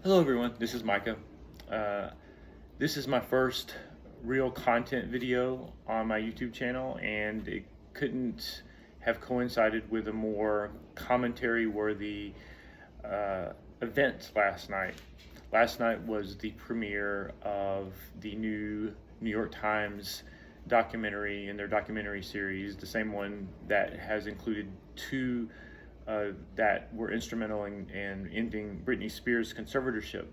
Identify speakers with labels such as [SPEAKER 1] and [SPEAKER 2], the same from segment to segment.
[SPEAKER 1] Hello everyone, this is Micah. Uh, this is my first real content video on my YouTube channel, and it couldn't have coincided with a more commentary-worthy event last night. Last night was the premiere of the new New York Times documentary in their documentary series, the same one that has included two that were instrumental in ending Britney Spears' conservatorship.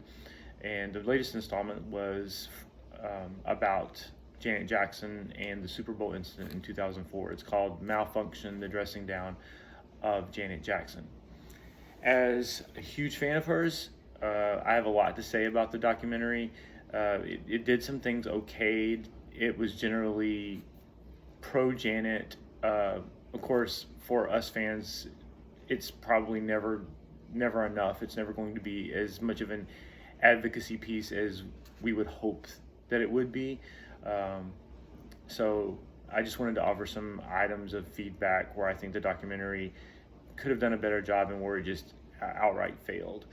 [SPEAKER 1] And the latest installment was about Janet Jackson and the Super Bowl incident in 2004. It's called Malfunction, the dressing down of Janet Jackson. As a huge fan of hers, I have a lot to say about the documentary. It did some things okay. It was generally pro Janet. Of course, for us fans, it's probably never enough. It's never going to be as much of an advocacy piece as we would hope that it would be. So I just wanted to offer some items of feedback where I think the documentary could have done a better job and where it just outright failed.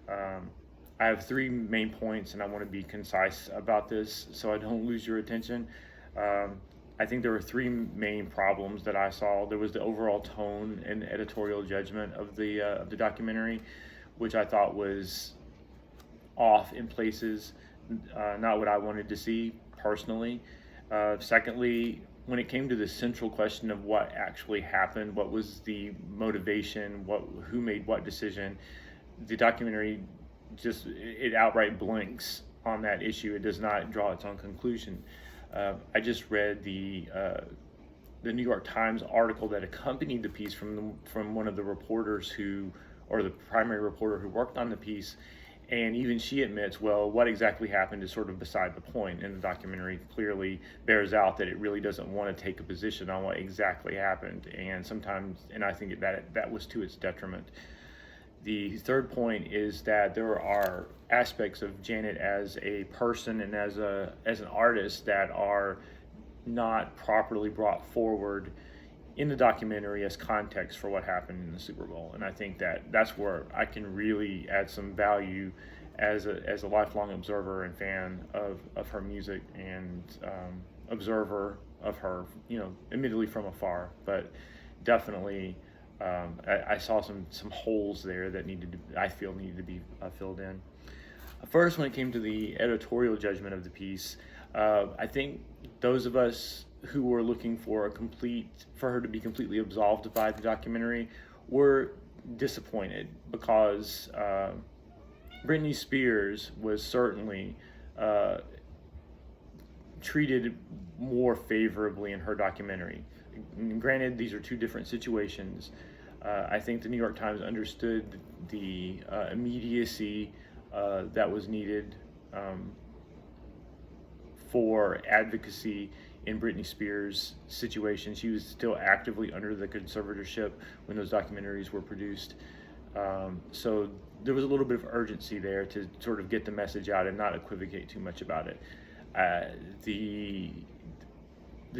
[SPEAKER 1] I have three main points, and I want to be concise about this so I don't lose your attention. I think there were three main problems that I saw. There was the overall tone and editorial judgment of the documentary, which I thought was off in places, not what I wanted to see personally. Secondly, when it came to the central question of what actually happened, what was the motivation, who made what decision, the documentary it outright blinks on that issue. It does not draw its own conclusion. I just read the New York Times article that accompanied the piece from one of the reporters or the primary reporter who worked on the piece, and even she admits, well, what exactly happened is sort of beside the point, and the documentary clearly bears out that it really doesn't want to take a position on what exactly happened, and I think that was to its detriment. The third point is that there are aspects of Janet as a person and as an artist that are not properly brought forward in the documentary as context for what happened in the Super Bowl. And I think that's where I can really add some value as a lifelong observer and fan of her music and observer of her, admittedly from afar, but definitely I saw some holes there that I feel needed to be filled in. First, when it came to the editorial judgment of the piece, I think those of us who were looking for her to be completely absolved by the documentary were disappointed, because Britney Spears was certainly treated more favorably in her documentary. Granted, these are two different situations. I think the New York Times understood the immediacy that was needed for advocacy in Britney Spears' situation. She was still actively under the conservatorship when those documentaries were produced. So there was a little bit of urgency there to sort of get the message out and not equivocate too much about it. The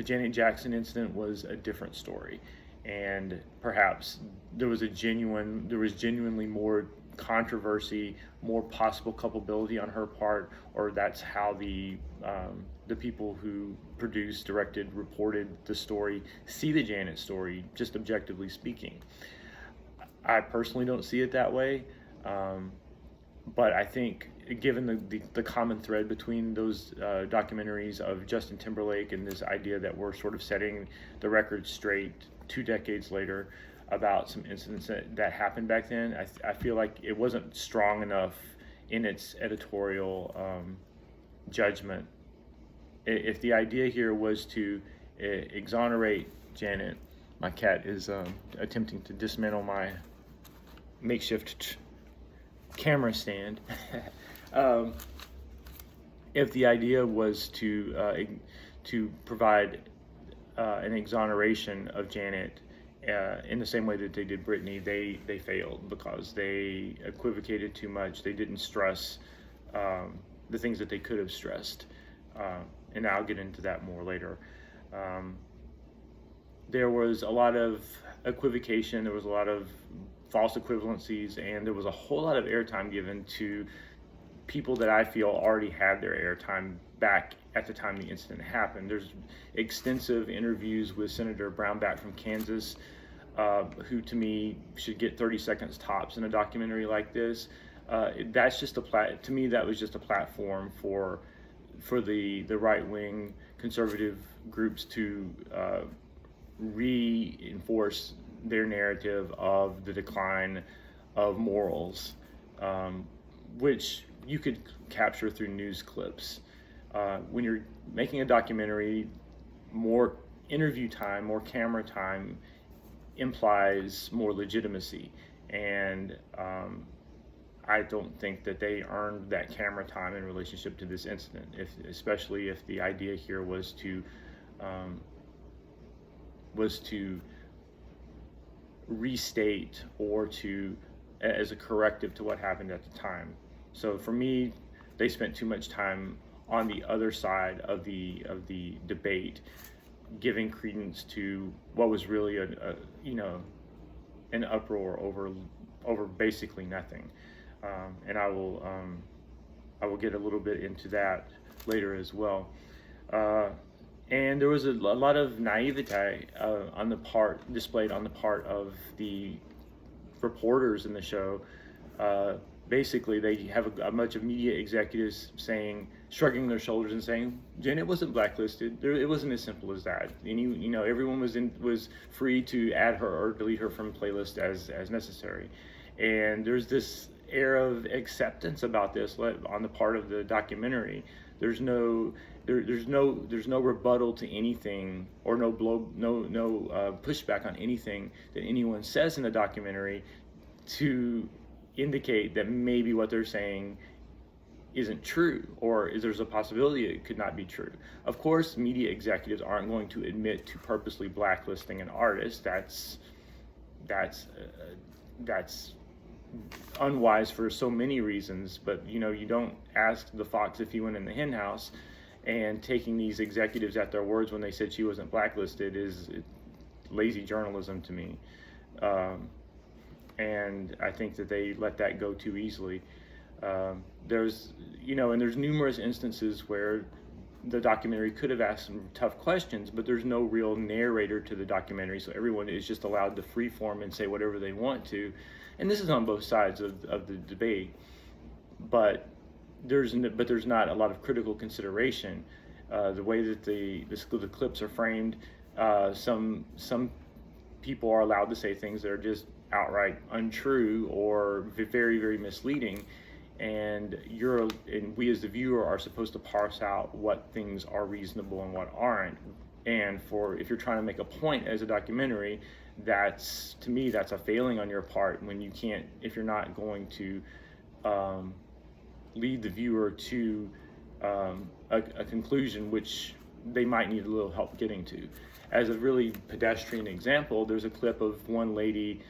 [SPEAKER 1] Janet Jackson incident was a different story, and perhaps there was genuinely more controversy, more possible culpability on her part, or that's how the people who produced, directed, reported the story see the Janet story, just objectively speaking. I personally don't see it that way, but I think given the common thread between those documentaries of Justin Timberlake and this idea that we're sort of setting the record straight 2 decades later about some incidents that happened back then, I feel like it wasn't strong enough in its editorial judgment. If the idea here was to exonerate Janet, my cat is attempting to dismantle my makeshift camera stand. If the idea was to provide an exoneration of Janet in the same way that they did Britney, they failed because they equivocated too much. They didn't stress the things that they could have stressed, and I'll get into that more later. There was a lot of equivocation. There was a lot of false equivalencies, and there was a whole lot of airtime given to people that I feel already had their airtime back at the time the incident happened. There's extensive interviews with Senator Brownback from Kansas, who to me should get 30 seconds tops in a documentary like this. That's just to me, that was just a platform for the right-wing conservative groups to reinforce their narrative of the decline of morals, which you could capture through news clips. When you're making a documentary, more interview time, more camera time implies more legitimacy, and I don't think that they earned that camera time in relationship to this incident, especially if the idea here was to restate or to as a corrective to what happened at the time. So for me, they spent too much time on the other side of the debate, giving credence to what was really an uproar over basically nothing. And I will get a little bit into that later as well. And there was a lot of naivete displayed on the part of the reporters in the show. Basically, they have a bunch of media executives shrugging their shoulders and saying, Janet wasn't blacklisted. It wasn't as simple as that. And everyone was free to add her or delete her from playlist as necessary. And there's this air of acceptance about this on the part of the documentary. There's no rebuttal to anything, or no pushback on anything that anyone says in the documentary to indicate that maybe what they're saying isn't true, or there's a possibility it could not be true. Of course, media executives aren't going to admit to purposely blacklisting an artist. That's unwise for so many reasons. But you don't ask the fox if he went in the hen house, and taking these executives at their words when they said she wasn't blacklisted is lazy journalism to me. And I think that they let that go too easily. There's numerous instances where the documentary could have asked some tough questions, but there's no real narrator to the documentary, so everyone is just allowed to freeform and say whatever they want to. And this is on both sides of the debate, but there's not a lot of critical consideration. The way that the clips are framed, some people are allowed to say things that are just outright untrue or very, very misleading, and we as the viewer are supposed to parse out what things are reasonable and what aren't. And if you're trying to make a point as a documentary, to me that's a failing on your part if you're not going to lead the viewer to a conclusion which they might need a little help getting to. As a really pedestrian example, there's a clip of one lady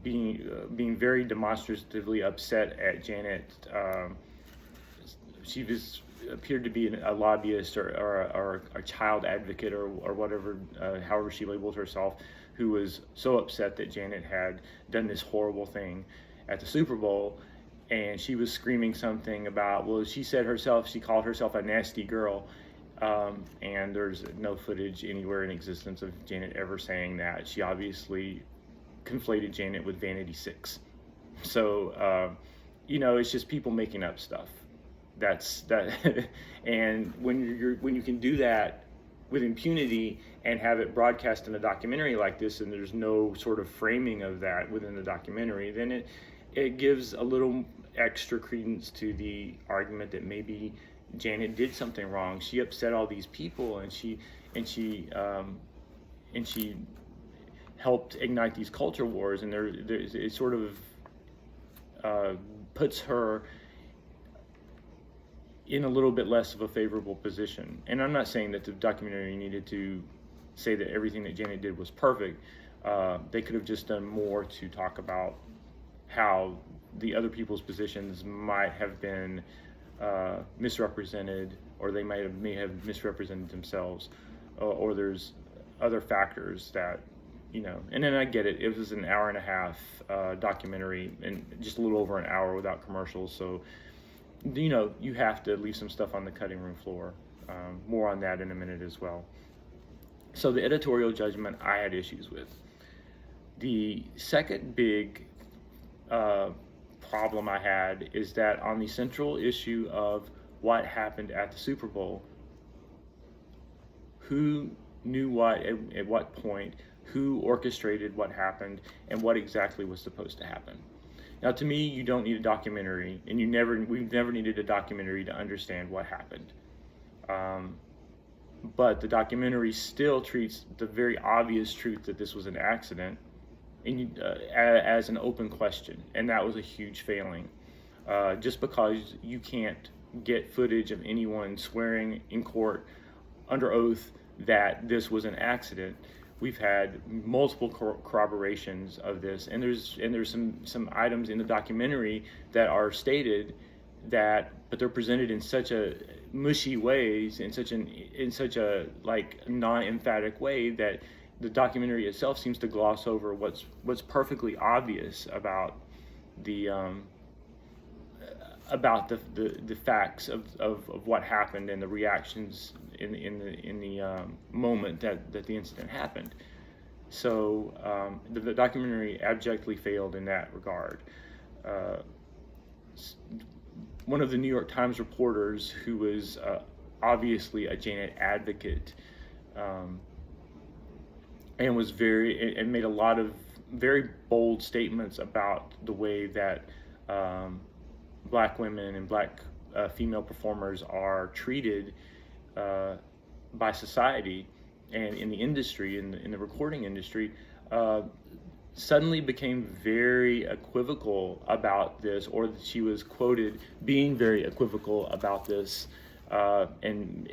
[SPEAKER 1] being very demonstratively upset at Janet. She appeared to be a lobbyist or a child advocate or whatever, however she labeled herself, who was so upset that Janet had done this horrible thing at the Super Bowl. And she was screaming something about, she called herself a nasty girl. And there's no footage anywhere in existence of Janet ever saying that. She obviously conflated Janet with Vanity 6. So, it's just people making up stuff. That's that. And when you can do that with impunity and have it broadcast in a documentary like this, and there's no sort of framing of that within the documentary, then it gives a little extra credence to the argument that maybe Janet did something wrong. She upset all these people, and she helped ignite these culture wars, and it sort of puts her in a little bit less of a favorable position. And I'm not saying that the documentary needed to say that everything that Janet did was perfect. They could have just done more to talk about how the other people's positions might have been misrepresented, or they may have misrepresented themselves, or there's other factors that, and then I get it. It was an hour and a half documentary, and just a little over an hour without commercials. So you have to leave some stuff on the cutting room floor. More on that in a minute as well. So the editorial judgment I had issues with. The second big problem I had is that on the central issue of what happened at the Super Bowl, who knew what at what point, who orchestrated what happened, and what exactly was supposed to happen. Now, to me, you don't need a documentary, and we've never needed a documentary to understand what happened. But the documentary still treats the very obvious truth that this was an accident as an open question, and that was a huge failing. Just because you can't get footage of anyone swearing in court under oath that this was an accident, we've had multiple corroborations of this, and there's some items in the documentary that are stated but they're presented in such a mushy ways, in such a like non-emphatic way that the documentary itself seems to gloss over what's perfectly obvious about the facts of what happened and the reactions in the moment that the incident happened. So the documentary abjectly failed in that regard. One of the New York Times reporters, who was obviously a Janet advocate, and made a lot of very bold statements about the way that Black women and Black female performers are treated by society and in the industry, in the recording industry, suddenly became very equivocal about this, or that she was quoted being very equivocal about this. And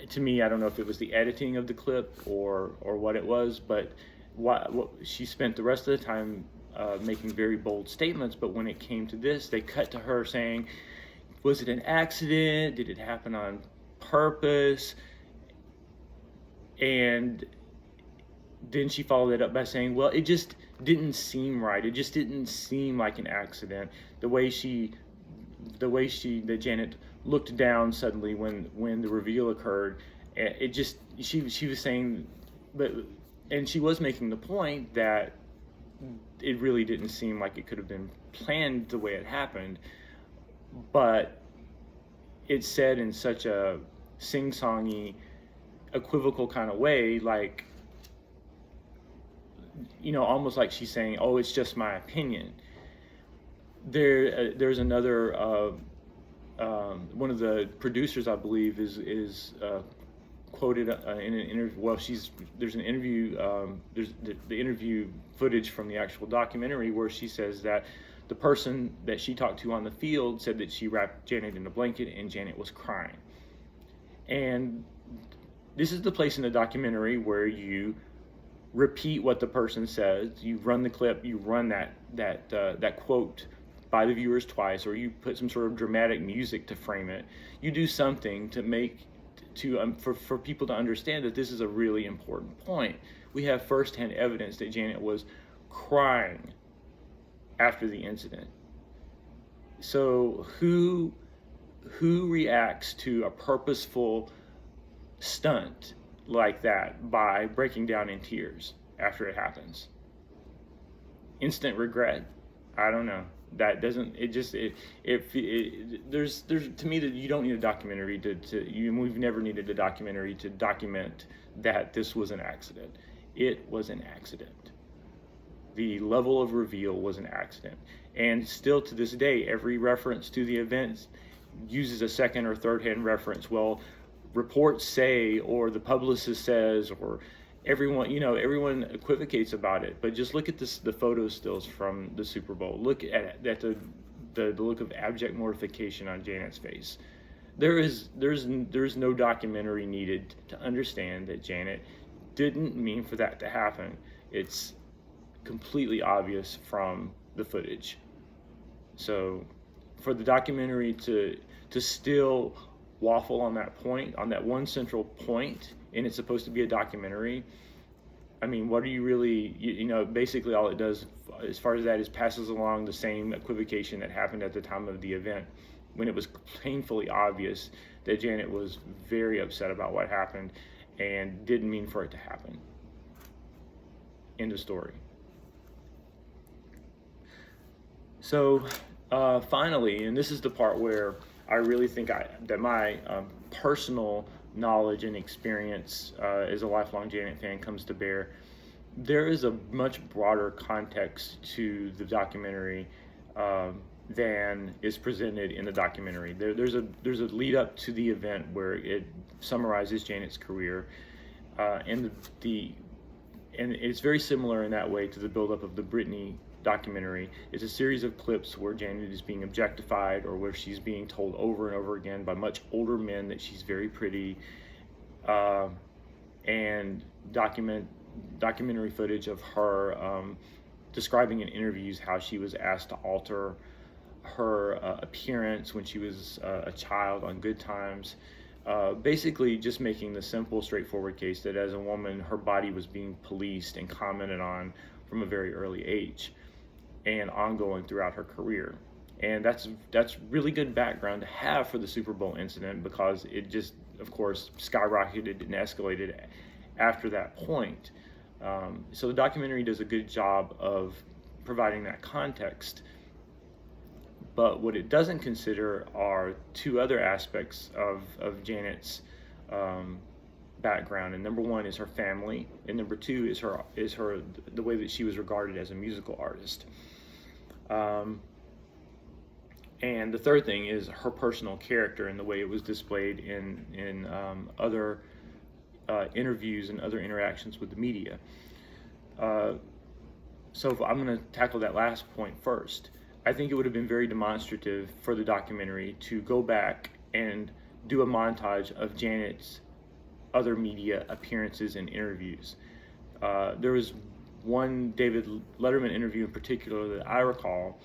[SPEAKER 1] to me, I don't know if it was the editing of the clip or what it was, but what she spent the rest of the time making very bold statements. But when it came to this, they cut to her saying, was it an accident? Did it happen on purpose? And then she followed it up by saying, well, it just didn't seem right. It just didn't seem like an accident. The way that Janet looked down suddenly when the reveal occurred, she was saying, and she was making the point that it really didn't seem like it could have been planned the way it happened, but it's said in such a sing-songy, equivocal kind of way, like, almost like she's saying, oh, it's just my opinion. There's another one of the producers, I believe, is quoted in an interview. Well, there's an interview. There's the interview footage from the actual documentary where she says that the person that she talked to on the field said that she wrapped Janet in a blanket and Janet was crying. And this is the place in the documentary where you repeat what the person says. You run the clip. You run that quote by the viewers twice, or you put some sort of dramatic music to frame it. You do something for people to understand that this is a really important point. We have firsthand evidence that Janet was crying after the incident. So who reacts to a purposeful stunt like that by breaking down in tears after it happens? Instant regret? I don't know. That doesn't, there's to me that you don't need a documentary we've never needed a documentary to document that this was an accident. It was an accident. The level of reveal was an accident. And still to this day, every reference to the events uses a second or third hand reference. Well, reports say, or the publicist says, or everyone equivocates about it. But just look at the photo stills from the Super Bowl. Look at the look of abject mortification on Janet's face. There's no documentary needed to understand that Janet didn't mean for that to happen. It's completely obvious from the footage. So for the documentary to still waffle on that point, on that one central point, and it's supposed to be a documentary, I mean, what are you really, basically all it does as far as that is passes along the same equivocation that happened at the time of the event. when it was painfully obvious that Janet was very upset about what happened and didn't mean for it to happen. End of story. So finally, and this is the part where I really think that my personal knowledge and experience as a lifelong Janet fan comes to bear. There is a much broader context to the documentary than is presented in the documentary. There's a lead up to the event where it summarizes Janet's career, and it's very similar in that way to the buildup of the Britney documentary. It's a series of clips where Janet is being objectified, or where she's being told over and over again by much older men that she's very pretty, and documentary footage of her describing in interviews how she was asked to alter her appearance when she was a child on Good Times. Basically just making the simple, straightforward case that as a woman, her body was being policed and commented on from a very early age and ongoing throughout her career. And that's really good background to have for the Super Bowl incident, because it just, of course, skyrocketed and escalated after that point. So the documentary does a good job of providing that context. But what it doesn't consider are two other aspects of Janet's background. And number one is her family, and number two is the way that she was regarded as a musical artist. And the third thing is her personal character and the way it was displayed in other interviews and other interactions with the media. So I'm going to tackle that last point first. I think it would have been very demonstrative for the documentary to go back and do a montage of Janet's other media appearances and interviews. There was one David Letterman interview in particular that I recall.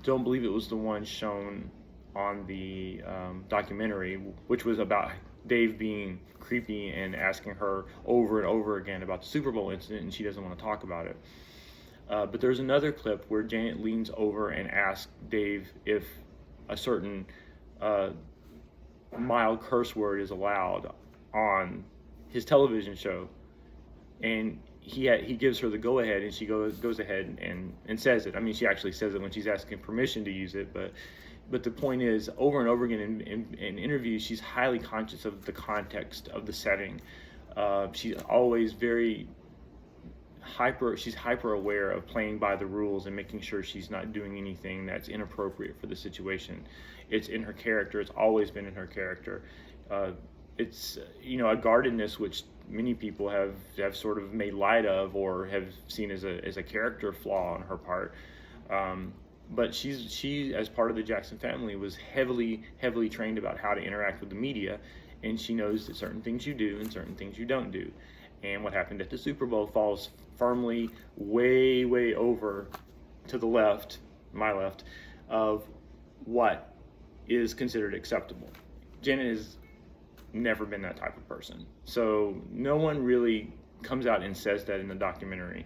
[SPEAKER 1] Don't believe it was the one shown on the documentary, which was about Dave being creepy and asking her over and over again about the Super Bowl incident, and she doesn't want to talk about it. But there's another clip where Janet leans over and asks Dave if a certain mild curse word is allowed on his television show, and he gives her the go-ahead, and she goes ahead and says it. I mean, she actually says it when she's asking permission to use it, but the point is, over and over again in interviews, she's highly conscious of the context of the setting. She's always she's hyper aware of playing by the rules and making sure she's not doing anything that's inappropriate for the situation. It's in her character. It's always been in her character. It's a guardedness which many people have sort of made light of or have seen as a character flaw on her part. But she, as part of the Jackson family, was heavily trained about how to interact with the media, and she knows that certain things you do and certain things you don't do. And what happened at the Super Bowl falls firmly way over to the left, my left, of what is considered acceptable. Janet has never been that type of person. So no one really comes out and says that in the documentary.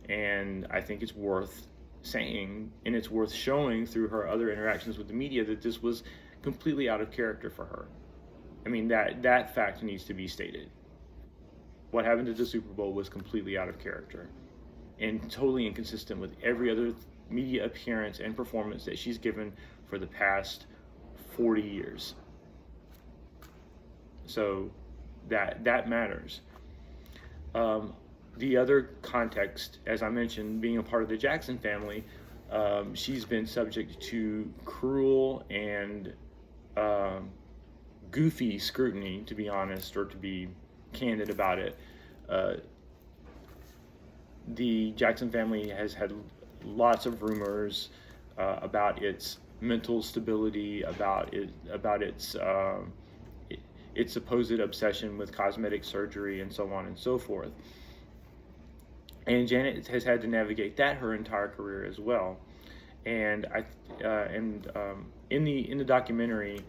[SPEAKER 1] And I think it's worth saying, and it's worth showing through her other interactions with the media, that this was completely out of character for her. I mean, that fact needs to be stated. What happened at the Super Bowl was completely out of character and totally inconsistent with every other media appearance and performance that she's given for the past 40 years. So that matters. The other context, as I mentioned, being a part of the Jackson family, she's been subject to cruel and goofy scrutiny, to be honest, or to be candid about it. The Jackson family has had lots of rumors about its mental stability, about its supposed obsession with cosmetic surgery, and so on and so forth. And Janet has had to navigate that her entire career as well. And in the documentary,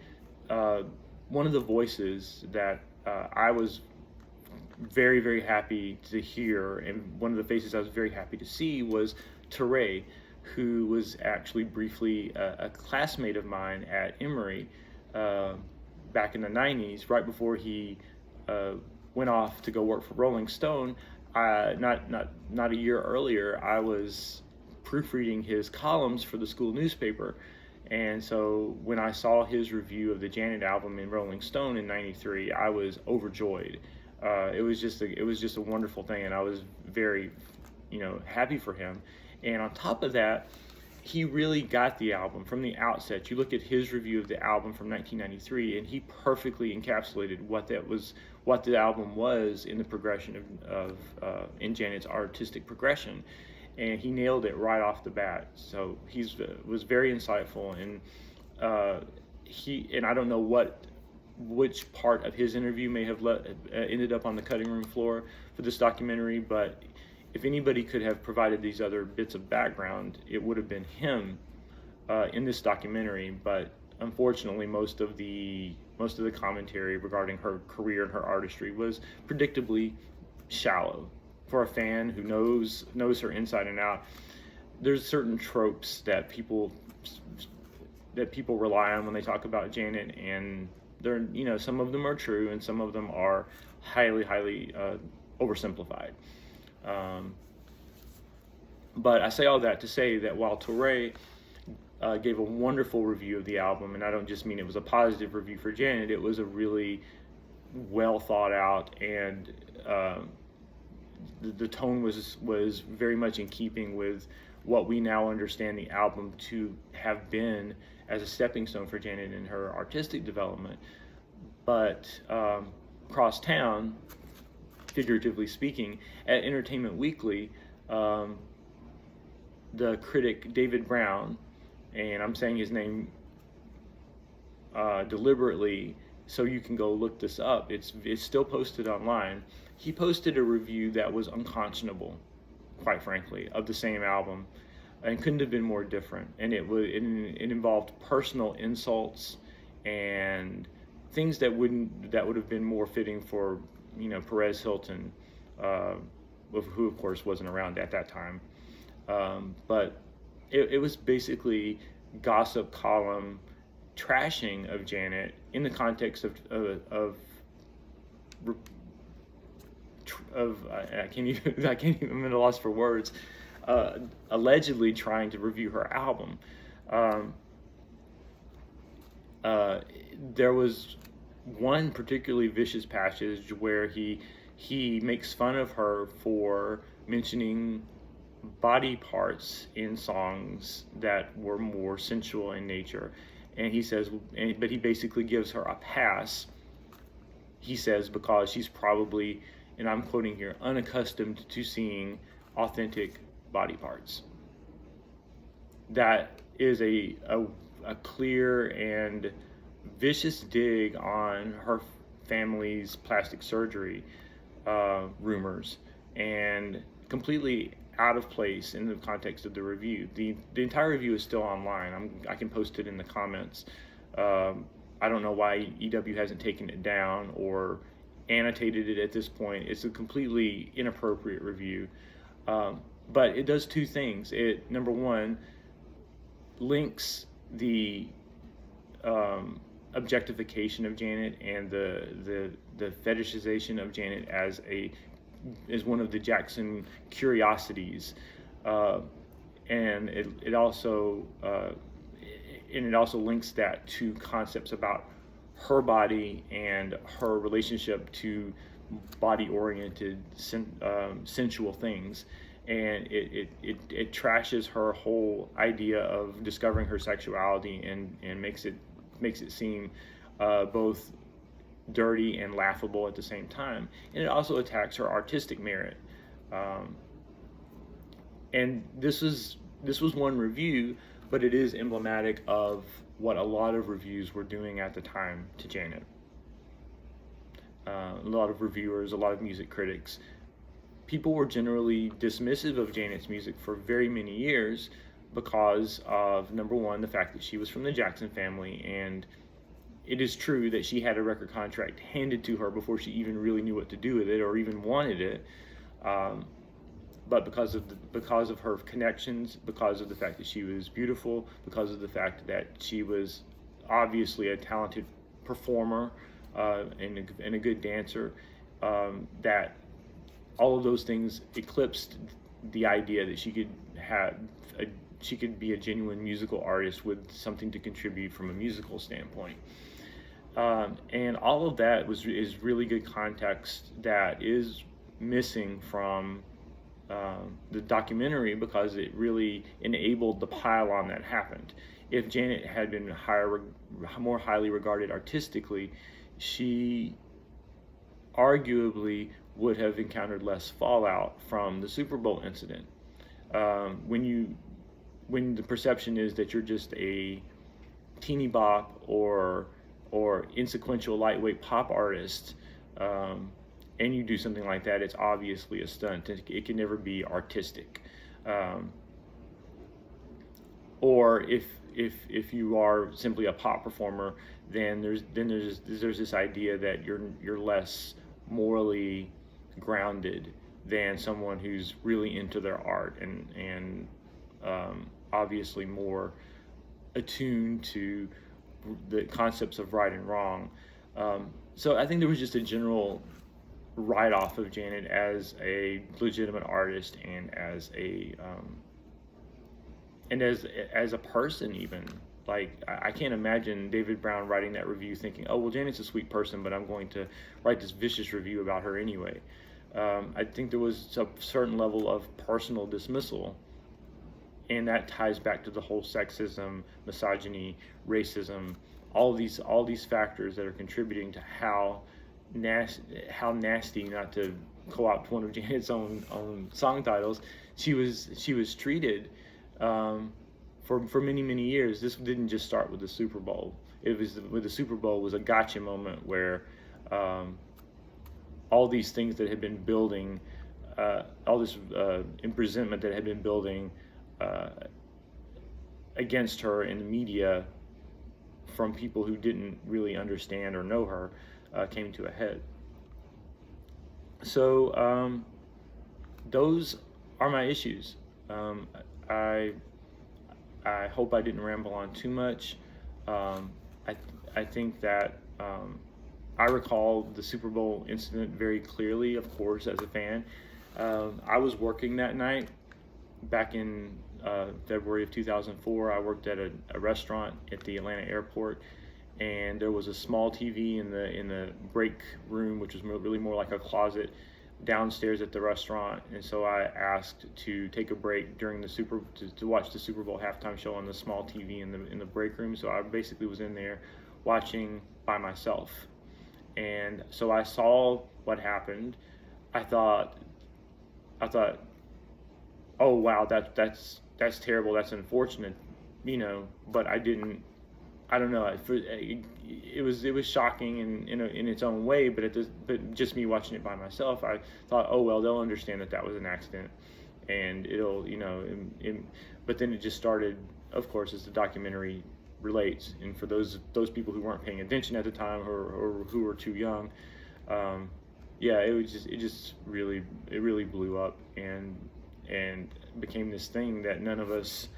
[SPEAKER 1] one of the voices that I was very happy to hear, and one of the faces I was very happy to see, was Teray, who was actually briefly a classmate of mine at Emory back in the 90s, right before he went off to go work for Rolling Stone. Not a year earlier, I was proofreading his columns for the school newspaper. And so when I saw his review of the Janet album in Rolling Stone in '93, I was overjoyed. It was just a wonderful thing, and I was very, happy for him. And on top of that, he really got the album from the outset. You look at his review of the album from 1993, and he perfectly encapsulated what the album was in the progression of in Janet's artistic progression, and he nailed it right off the bat. So he was very insightful, and I don't know which part of his interview may have ended up on the cutting room floor for this documentary, but if anybody could have provided these other bits of background, it would have been him in this documentary. But unfortunately, most of the commentary regarding her career and her artistry was predictably shallow. For a fan who knows her inside and out, there's certain tropes that people rely on when they talk about Janet, and they're, some of them are true and some of them are highly oversimplified. But I say all that to say that while Touré gave a wonderful review of the album, and I don't just mean it was a positive review for Janet, it was a really well thought out, and the tone was very much in keeping with what we now understand the album to have been as a stepping stone for Janet in her artistic development. But across town, figuratively speaking, at Entertainment Weekly, the critic David Brown, and I'm saying his name deliberately so you can go look this up, it's still posted online. He posted a review that was unconscionable, quite frankly, of the same album, and couldn't have been more different. And it involved personal insults and things that would have been more fitting for Perez Hilton, who of course wasn't around at that time. But it was basically gossip column trashing of Janet in the context of I can't even I'm at a loss for words. Allegedly trying to review her album. There was one particularly vicious passage where he makes fun of her for mentioning body parts in songs that were more sensual in nature, and he says, but he basically gives her a pass. He says because she's probably, and I'm quoting here, unaccustomed to seeing authentic body parts. That is a clear and vicious dig on her family's plastic surgery rumors, and completely out of place in the context of the review. The entire review is still online. I can post it in the comments. I don't know why EW hasn't taken it down or annotated it at this point. It's a completely inappropriate review. But it does two things. It, number one, links the objectification of Janet and the fetishization of Janet as one of the Jackson curiosities, and it also links that to concepts about her body and her relationship to body-oriented sensual things, and it trashes her whole idea of discovering her sexuality and makes it seem both dirty and laughable at the same time. And it also attacks her artistic merit. And this was one review, but it is emblematic of what a lot of reviews were doing at the time to Janet. A lot of reviewers, a lot of music critics, people were generally dismissive of Janet's music for very many years because of, number one, the fact that she was from the Jackson family, and it is true that she had a record contract handed to her before she even really knew what to do with it or even wanted it. but because of her connections, because of the fact that she was beautiful, because of the fact that she was obviously a talented performer and a good dancer, that all of those things eclipsed the idea that she could be a genuine musical artist with something to contribute from a musical standpoint. And all of that is really good context that is missing from the documentary, because it really enabled the pile-on that happened. If Janet had been more highly regarded artistically, she arguably would have encountered less fallout from the Super Bowl incident. When the perception is that you're just a teeny bop or insequential lightweight pop artist, and you do something like that, it's obviously a stunt. It can never be artistic. Or if you are simply a pop performer, then there's this idea that you're less morally grounded than someone who's really into their art and obviously more attuned to the concepts of right and wrong. So I think there was just a general write-off of Janet as a legitimate artist and as a person even. Like, I can't imagine David Brown writing that review thinking, oh, well, Janet's a sweet person, but I'm going to write this vicious review about her anyway. I think there was a certain level of personal dismissal, and that ties back to the whole sexism, misogyny, racism, all these factors that are contributing to how nasty, not to co-opt one of Janet's own song titles, she was treated for many years. This didn't just start with the Super Bowl. The Super Bowl was a gotcha moment where all these things that had been building, all this imprisonment that had been building against her in the media from people who didn't really understand or know her, came to a head. So those are my issues. I hope I didn't ramble on too much. I think that I recall the Super Bowl incident very clearly, of course, as a fan. I was working that night back in February of 2004. I worked at a restaurant at the Atlanta airport, and there was a small TV in the break room, which was really more like a closet downstairs at the restaurant. And so I asked to take a break during the to watch the Super Bowl halftime show on the small TV in the break room. So I basically was in there watching by myself, and so I saw what happened. I thought, oh wow, that's terrible, that's unfortunate, but I don't know. It was shocking in its own way, but just me watching it by myself, I thought, oh well, they'll understand that was an accident, and it'll, but then it just started, of course, as the documentary relates, and for those people who weren't paying attention at the time or who were too young, it really blew up and became this thing that none of us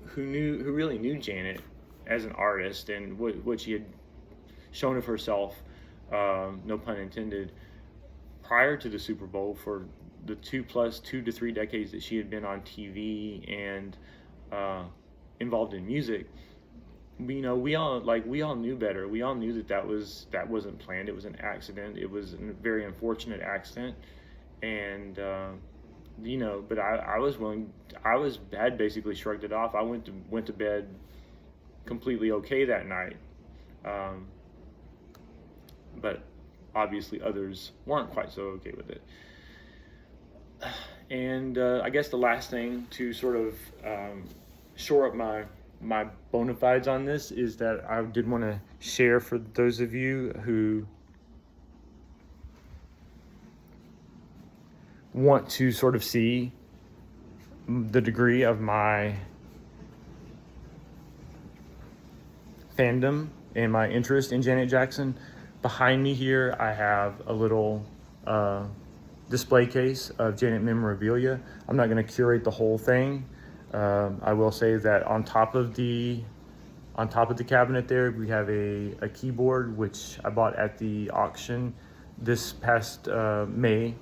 [SPEAKER 1] who really knew Janet as an artist and what she had shown of herself, no pun intended, prior to the Super Bowl, for the 2 to 3 decades that she had been on TV and involved in music. We all knew better. We all knew that wasn't planned. It was an accident. It was a very unfortunate accident, and but I had basically shrugged it off. I went to bed completely okay that night, but obviously others weren't quite so okay with it. And I guess the last thing to sort of shore up my bona fides on this is that I did want to share, for those of you who want to sort of see the degree of my fandom and my interest in Janet Jackson. Behind me here, I have a little display case of Janet memorabilia. I'm not going to curate the whole thing. I will say that on top of the cabinet there, we have a keyboard which I bought at the auction this past May.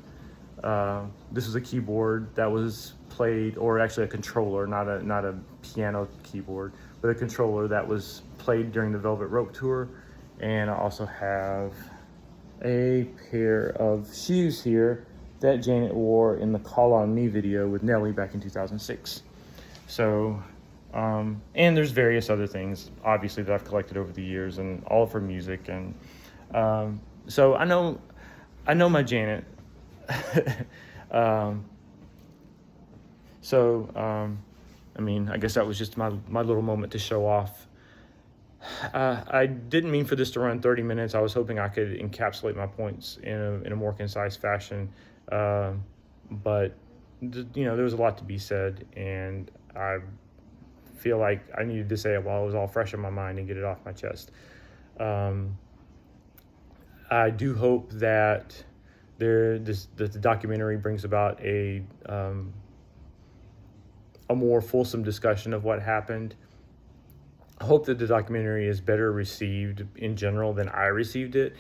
[SPEAKER 1] This was a keyboard that was played, or actually a controller, not a piano keyboard, but a controller that was played during the Velvet Rope tour. And I also have a pair of shoes here that Janet wore in the Call on Me video with Nelly back in 2006. So, and there's various other things, obviously, that I've collected over the years, and all of her music. And so I know my Janet. I mean, I guess that was just my little moment to show off. I didn't mean for this to run 30 minutes. I was hoping I could encapsulate my points in a more concise fashion. But there was a lot to be said, and I feel like I needed to say it while it was all fresh in my mind and get it off my chest. I do hope that the documentary brings about a more fulsome discussion of what happened. I hope that the documentary is better received in general than I received it.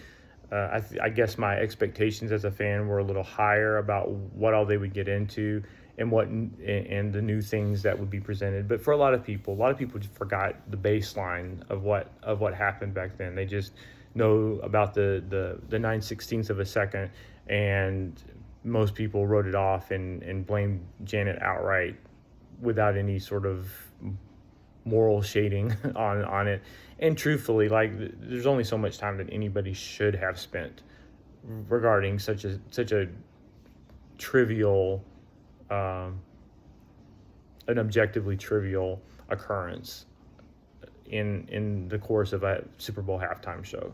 [SPEAKER 1] I guess my expectations as a fan were a little higher about what all they would get into and the new things that would be presented. But for a lot of people just forgot the baseline of what happened back then. They just know about the 9/16 of a second, and most people wrote it off and blamed Janet outright without any sort of moral shading on it. And truthfully, like, there's only so much time that anybody should have spent regarding such a trivial, an objectively trivial occurrence in the course of a Super Bowl halftime show.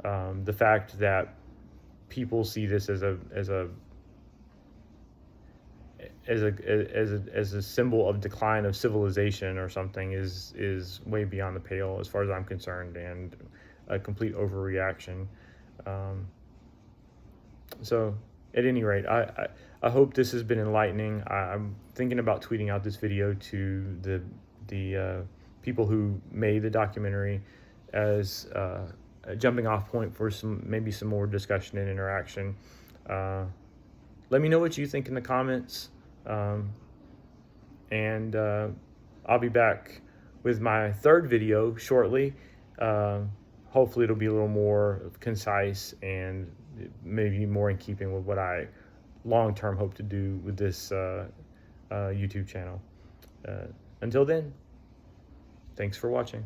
[SPEAKER 1] The fact that people see this as a symbol of decline of civilization or something is way beyond the pale as far as I'm concerned, and a complete overreaction. So at any rate, I hope this has been enlightening. I'm thinking about tweeting out this video to the people who made the documentary as a jumping off point for maybe some more discussion and interaction. Let me know what you think in the comments. And I'll be back with my third video shortly. Hopefully it'll be a little more concise and maybe more in keeping with what I long-term hope to do with this YouTube channel. Until then, thanks for watching.